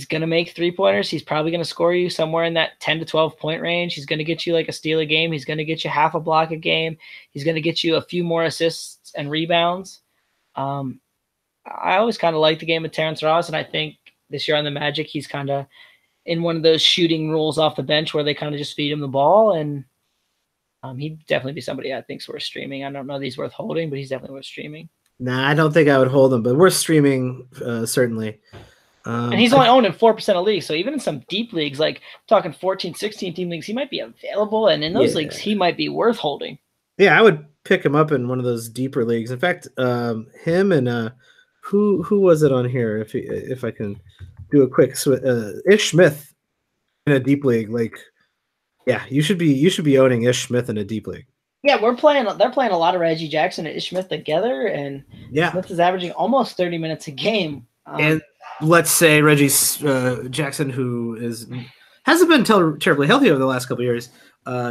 going to make 3-pointers. He's probably going to score you somewhere in that 10 to 12 point range. He's going to get you like a steal a game. He's going to get you half a block a game. He's going to get you a few more assists and rebounds. I always kind of like the game of Terrence Ross, and I think this year on the Magic, he's kind of in one of those shooting rules off the bench where they kind of just feed him the ball, and he'd definitely be somebody I think's worth streaming. I don't know that he's worth holding, but he's definitely worth streaming. Nah, I don't think I would hold him, but worth streaming, certainly. And he's only owned in 4% of leagues, so even in some deep leagues, like talking 14, 16 team leagues, he might be available, and in those leagues, he might be worth holding. Yeah, I would pick him up in one of those deeper leagues. In fact, him and who was it on here? If I can do a quick Ish Smith in a deep league, like yeah, you should be owning Ish Smith in a deep league. Yeah, they're playing a lot of Reggie Jackson and Ish Smith together, and Smith is averaging almost 30 minutes a game. And let's say Reggie Jackson, who hasn't been terribly healthy over the last couple of years,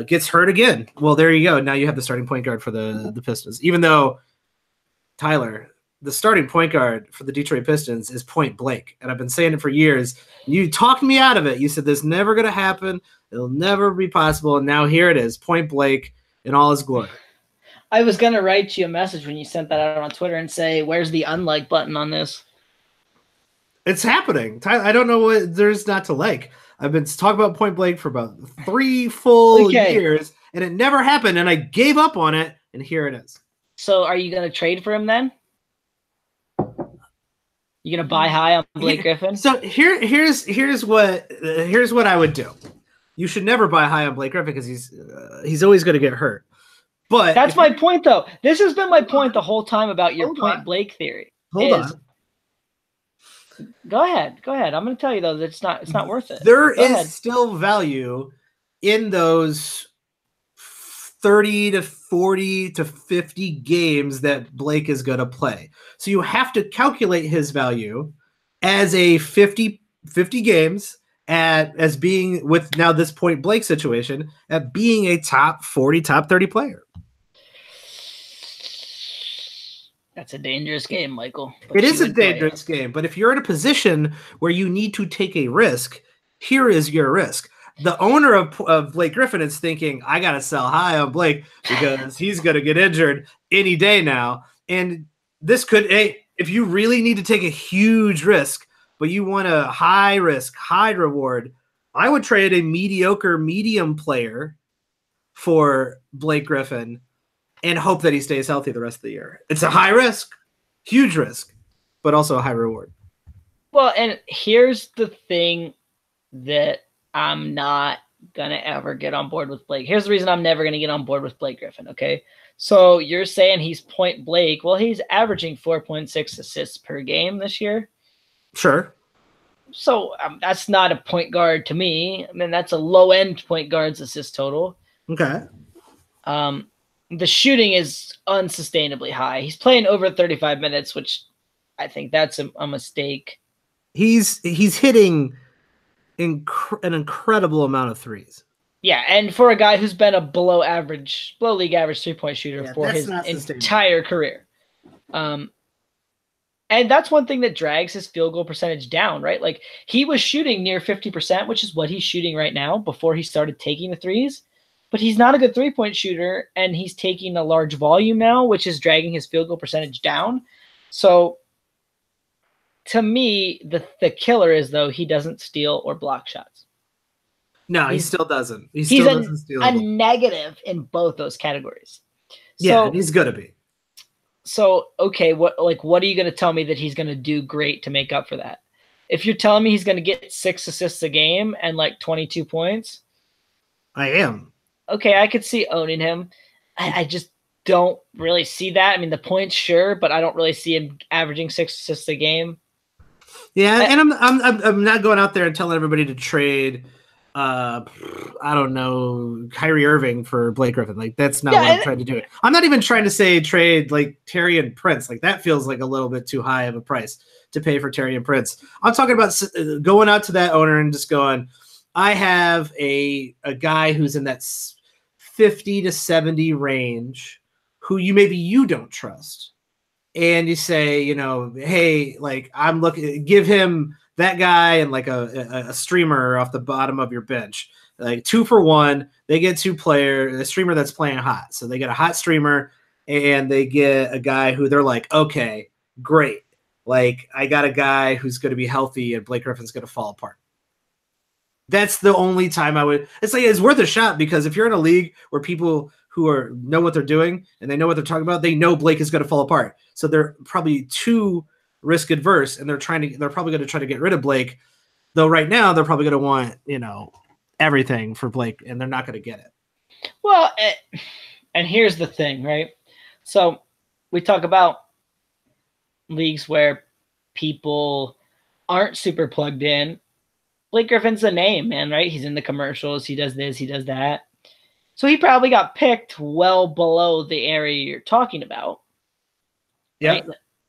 gets hurt again. Well, there you go. Now you have the starting point guard for the Pistons, even though Tyler, the starting point guard for the Detroit Pistons is Point Blake. And I've been saying it for years. You talked me out of it. You said this is never going to happen. It'll never be possible. And now here it is, Point Blake in all his glory. I was going to write you a message when you sent that out on Twitter and say, where's the unlike button on this? It's happening. Tyler, I don't know what there's not to like. I've been talking about Point Blake for about 3 full years, and it never happened, and I gave up on it, and here it is. So are you going to trade for him then? You gonna buy high on Blake Griffin? So here's what I would do. You should never buy high on Blake Griffin because he's always going to get hurt. But that's my point, though. This has been my point the whole time about your Point Blake theory. Hold on. Go ahead. I'm going to tell you though that it's not worth it. There is still value in those 30 to 40 to 50 games that Blake is going to play. So you have to calculate his value as a 50 games as being, with now this Point Blake situation, at being a top 40, top 30 player. That's a dangerous game, Michael. It is a dangerous game, but if you're in a position where you need to take a risk, here is your risk. The owner of Blake Griffin is thinking, I got to sell high on Blake because he's going to get injured any day now. And this could, if you really need to take a huge risk, but you want a high risk, high reward, I would trade a mediocre medium player for Blake Griffin and hope that he stays healthy the rest of the year. It's a high risk, huge risk, but also a high reward. Well, and here's the thing that I'm not going to ever get on board with Blake. Here's the reason I'm never going to get on board with Blake Griffin, okay? So you're saying he's Point Blake. Well, he's averaging 4.6 assists per game this year. Sure. So that's not a point guard to me. I mean, that's a low end point guard's assist total. Okay. The shooting is unsustainably high. He's playing over 35 minutes, which I think that's a mistake. He's hitting an incredible amount of threes. Yeah, and for a guy who's been a below league average 3-point shooter for his entire career. And that's one thing that drags his field goal percentage down, right? Like he was shooting near 50%, which is what he's shooting right now before he started taking the threes. But he's not a good 3-point shooter, and he's taking a large volume now, which is dragging his field goal percentage down. So to me, the killer is, though, he doesn't steal or block shots. No, he still doesn't. He still doesn't steal. A negative in both those categories. Yeah, and he's gonna be. So, okay, what are you gonna tell me that he's gonna do great to make up for that? If you're telling me he's gonna get 6 assists a game and like 22 points, I am. Okay, I could see owning him. I just don't really see that. I mean, the points, sure, but I don't really see him averaging 6 assists a game. Yeah, and I'm not going out there and telling everybody to trade. I don't know, Kyrie Irving for Blake Griffin. Like that's not what I'm trying to do. I'm not even trying to say trade like Taurean Prince. Like that feels like a little bit too high of a price to pay for Taurean Prince. I'm talking about going out to that owner and just going, I have a guy who's in that 50 to 70 range who you don't trust. And you say, hey, like I'm looking, give him that guy and like a streamer off the bottom of your bench, like 2 for 1. They get a streamer that's playing hot. So they get a hot streamer and they get a guy who they're like, okay, great. Like I got a guy who's going to be healthy and Blake Griffin's going to fall apart. That's the only time I would. It's like it's worth a shot because if you're in a league where people who know what they're doing and they know what they're talking about, they know Blake is going to fall apart. So they're probably too risk adverse, and they're probably going to try to get rid of Blake. Though right now they're probably going to want everything for Blake, and they're not going to get it. Well, and here's the thing, right? So we talk about leagues where people aren't super plugged in. Blake Griffin's a name, man, right? He's in the commercials. He does this. He does that. So he probably got picked well below the area you're talking about. Yeah. Right?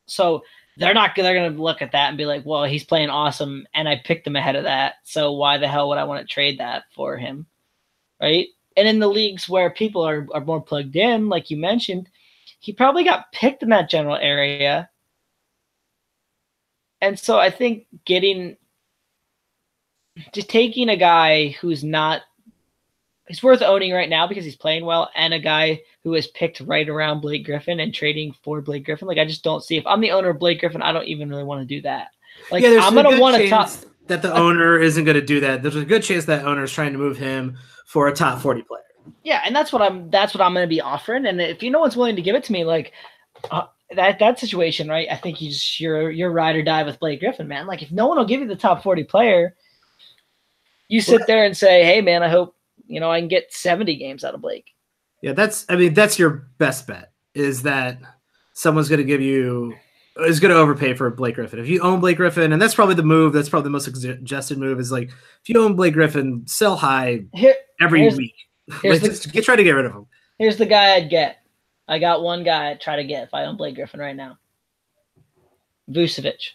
So they're going to look at that and be like, well, he's playing awesome, and I picked him ahead of that. So why the hell would I want to trade that for him? Right? And in the leagues where people are more plugged in, like you mentioned, he probably got picked in that general area. And so I think taking a guy who's worth owning right now because he's playing well, and a guy who is picked right around Blake Griffin and trading for Blake Griffin. Like I just don't see, if I'm the owner of Blake Griffin, I don't even really want to do that. Like I'm going to want to top that the owner isn't going to do that. There's a good chance that owner is trying to move him for a top 40 player. Yeah. And that's what I'm going to be offering. And if no one's willing to give it to me, like that situation, right? I think you're ride or die with Blake Griffin, man. Like if no one will give you the top 40 player, you sit there and say, hey man, I hope, I can get 70 games out of Blake. Yeah, that's your best bet, is that someone's going to overpay for Blake Griffin. If you own Blake Griffin, and that's probably the move, that's probably the most suggested move, is like, if you own Blake Griffin, sell high every week. Try to get rid of him. Here's the guy I'd get. I got one guy I'd try to get if I own Blake Griffin right now. Vucevic.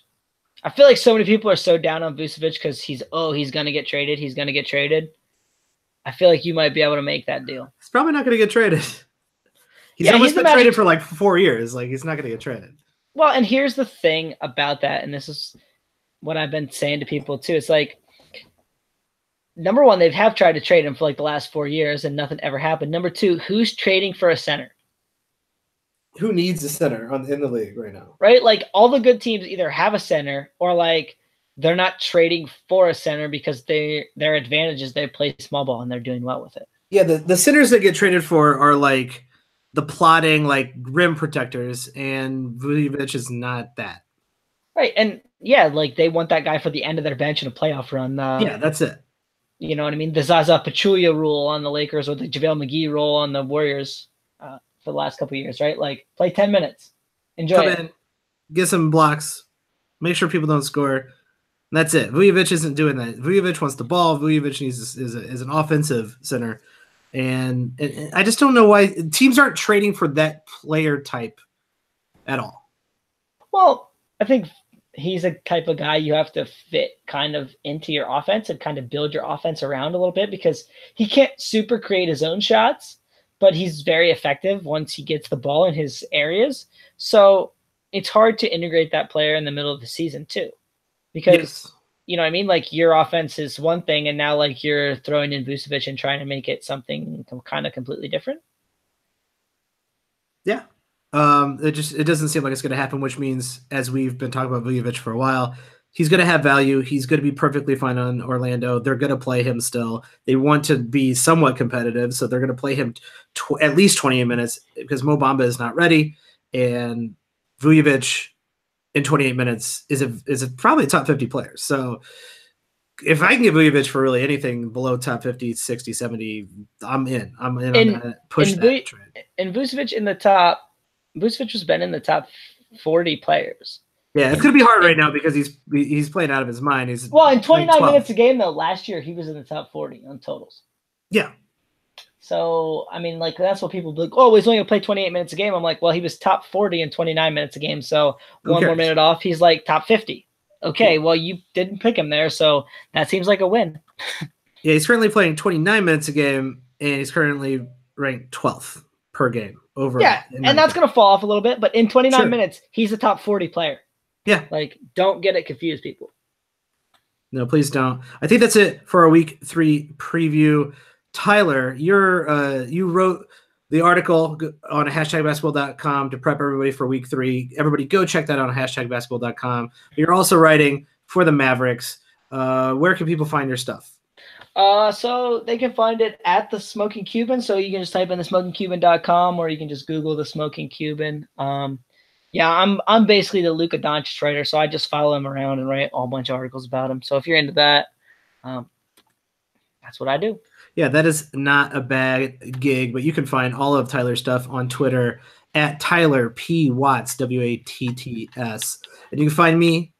I feel like so many people are so down on Vucevic because he's going to get traded. He's going to get traded. I feel like you might be able to make that deal. He's probably not going to get traded. He's almost been traded for like 4 years. Like he's not going to get traded. Well, and here's the thing about that, and this is what I've been saying to people too. It's like, number one, they have tried to trade him for like the last 4 years and nothing ever happened. Number two, who's trading for a center? Who needs a center in the league right now? Right? Like all the good teams either have a center or like they're not trading for a center because their advantage is they play small ball and they're doing well with it. Yeah, the centers that get traded for are like the plotting, like rim protectors, and Vucevic is not that. Right, and yeah, like they want that guy for the end of their bench in a playoff run. Yeah, that's it. You know what I mean? The Zaza Pachulia rule on the Lakers or the JaVale McGee rule on the Warriors for the last couple of years, right? Like play 10 minutes, enjoy it. Come in, get some blocks, make sure people don't score. That's it. Vujovic isn't doing that. Vujovic wants the ball. Vujovic is an offensive center. And I just don't know why teams aren't trading for that player type at all. Well, I think he's a type of guy you have to fit kind of into your offense and kind of build your offense around a little bit, because he can't super create his own shots, but he's very effective once he gets the ball in his areas. So it's hard to integrate that player in the middle of the season too, because Yes. you know what I mean? Like, your offense is one thing, and now like you're throwing in Vucevic and trying to make it something kind of completely different. Yeah. It doesn't seem like it's going to happen, which means, as we've been talking about Vujovic for a while, he's going to have value. He's going to be perfectly fine on Orlando. They're going to play him still. They want to be somewhat competitive, so they're going to play him at least 28 minutes, because Mo Bamba is not ready, and Vujovic in 28 minutes is probably a top 50 player. So if I can get Vujovic for really anything below top 50, 60, 70, I'm in. I'm in on that. Push that trade. And Vucevic in the top. Vucevic has been in the top 40 players. Yeah, it's going to be hard right now because he's playing out of his mind. He's well, in 29 minutes a game, though, last year he was in the top 40 on totals. Yeah. So, I mean, like, that's what people be like, oh, he's only going to play 28 minutes a game. I'm like, well, he was top 40 in 29 minutes a game. So one more minute off, he's like top 50. Okay, yeah. Well, you didn't pick him there, so that seems like a win. Yeah, he's currently playing 29 minutes a game, and he's currently ranked 12th per game overall. Yeah, and that's going to fall off a little bit, but in 29 minutes, he's a top 40 player. Yeah. Like, don't get it confused, people. No, please don't. I think that's it for our week 3 preview. Tyler, you wrote the article on #basketball.com to prep everybody for week 3. Everybody go check that out on #basketball.com. You're also writing for the Mavericks. Where can people find your stuff? So they can find it at the Smoking Cuban. So you can just type in thesmokingcuban.com, or you can just Google the Smoking Cuban. Yeah, I'm basically the Luka Doncic writer, so I just follow him around and write a whole bunch of articles about him. So if you're into that, that's what I do. Yeah, that is not a bad gig, but you can find all of Tyler's stuff on Twitter at Tyler P. Watts, WATTS. And you can find me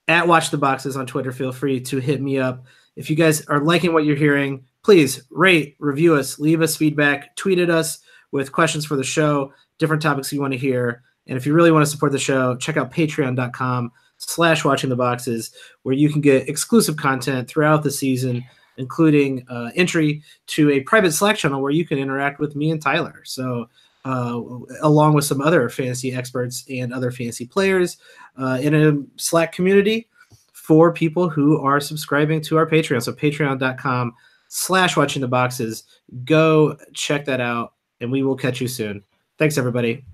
at Watch the Boxes on Twitter. Feel free to hit me up. If you guys are liking what you're hearing, please rate, review us, leave us feedback, tweet at us with questions for the show, different topics you want to hear. And if you really want to support the show, check out patreon.com/watchingtheboxes, where you can get exclusive content throughout the season, including entry to a private Slack channel where you can interact with me and Tyler. So along with some other fantasy experts and other fantasy players in a Slack community for people who are subscribing to our Patreon. So patreon.com/watchingtheboxes. Go check that out, and we will catch you soon. Thanks, everybody.